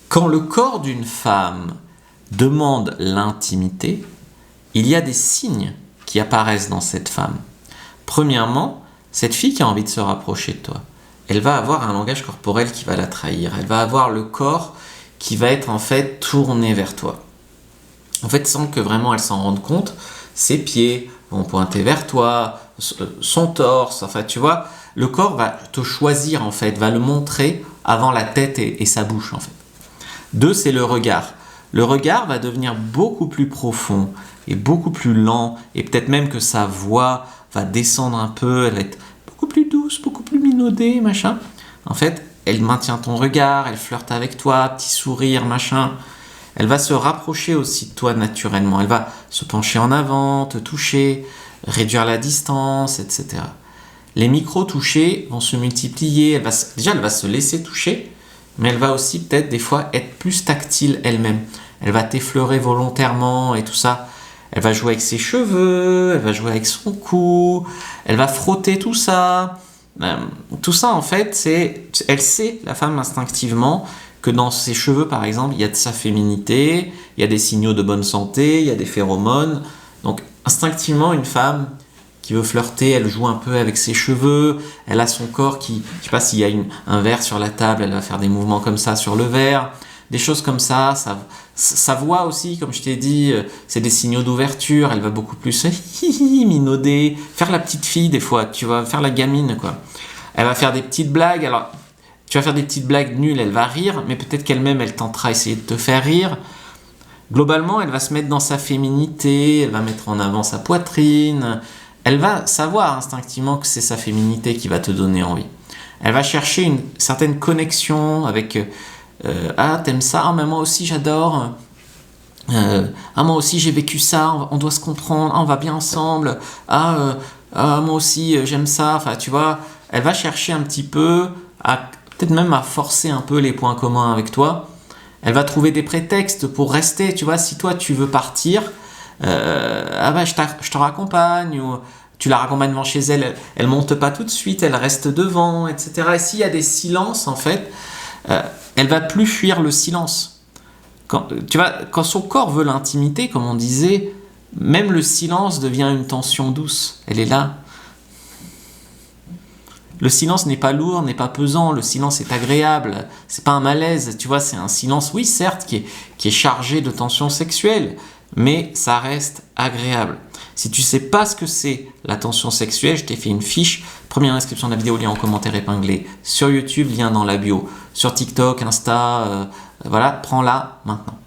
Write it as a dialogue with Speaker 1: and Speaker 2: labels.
Speaker 1: Quand le corps d'une femme demande l'intimité, il y a des signes qui apparaissent dans cette femme. Premièrement, cette fille qui a envie de se rapprocher de toi, elle va avoir un langage corporel qui va la trahir. Elle va avoir le corps qui va être en fait tourné vers toi. En fait, sans que vraiment elle s'en rende compte, ses pieds vont pointer vers toi, son torse, enfin tu vois, le corps va te choisir en fait, va le montrer avant la tête et sa bouche en fait. 2, c'est le regard. Le regard va devenir beaucoup plus profond et beaucoup plus lent, et peut-être même que sa voix va descendre un peu, elle va être beaucoup plus douce, beaucoup plus minaudée, machin. En fait, elle maintient ton regard, elle flirte avec toi, petit sourire, machin. Elle va se rapprocher aussi de toi naturellement. Elle va se pencher en avant, te toucher, réduire la distance, etc. Les micro-touchés vont se multiplier. Elle va se laisser toucher, mais elle va aussi peut-être des fois être plus tactile elle-même. Elle va t'effleurer volontairement et tout ça. Elle va jouer avec ses cheveux, elle va jouer avec son cou, elle va frotter tout ça. Tout ça, en fait, elle sait, la femme, instinctivement, que dans ses cheveux, par exemple, il y a de sa féminité, il y a des signaux de bonne santé, il y a des phéromones. Donc, instinctivement, une femme qui veut flirter, elle joue un peu avec ses cheveux, elle a son corps qui, je sais pas s'il y a un verre sur la table, elle va faire des mouvements comme ça sur le verre, des choses comme ça. Sa voix aussi, comme je t'ai dit, c'est des signaux d'ouverture, elle va beaucoup plus minauder, faire la petite fille des fois, tu vois, faire la gamine, quoi. Elle va faire des petites blagues, alors tu vas faire des petites blagues nulles, elle va rire, mais peut-être qu'elle-même, elle tentera essayer de te faire rire. Globalement, elle va se mettre dans sa féminité, elle va mettre en avant sa poitrine, elle va savoir instinctivement que c'est sa féminité qui va te donner envie. Elle va chercher une certaine connexion avec ah, t'aimes ça? Ah, mais moi aussi j'adore. Ah, moi aussi j'ai vécu ça, on doit se comprendre, ah, on va bien ensemble. Moi aussi j'aime ça. Enfin, tu vois, elle va chercher un petit peu, peut-être même à forcer un peu les points communs avec toi. Elle va trouver des prétextes pour rester. Tu vois, si toi tu veux partir, je te raccompagne, ou tu la raccompagnes devant chez elle, elle monte pas tout de suite, elle reste devant, etc. Et s'il y a des silences, en fait, elle va plus fuir le silence. Quand son corps veut l'intimité, comme on disait, même le silence devient une tension douce. Elle est là. Le silence n'est pas lourd, n'est pas pesant, le silence est agréable, c'est pas un malaise, tu vois, c'est un silence, oui certes, qui est chargé de tension sexuelle, mais ça reste agréable. Si tu sais pas ce que c'est la tension sexuelle, je t'ai fait une fiche, première inscription de la vidéo, lien en commentaire épinglé, sur YouTube, lien dans la bio, sur TikTok, Insta, voilà, prends-la maintenant.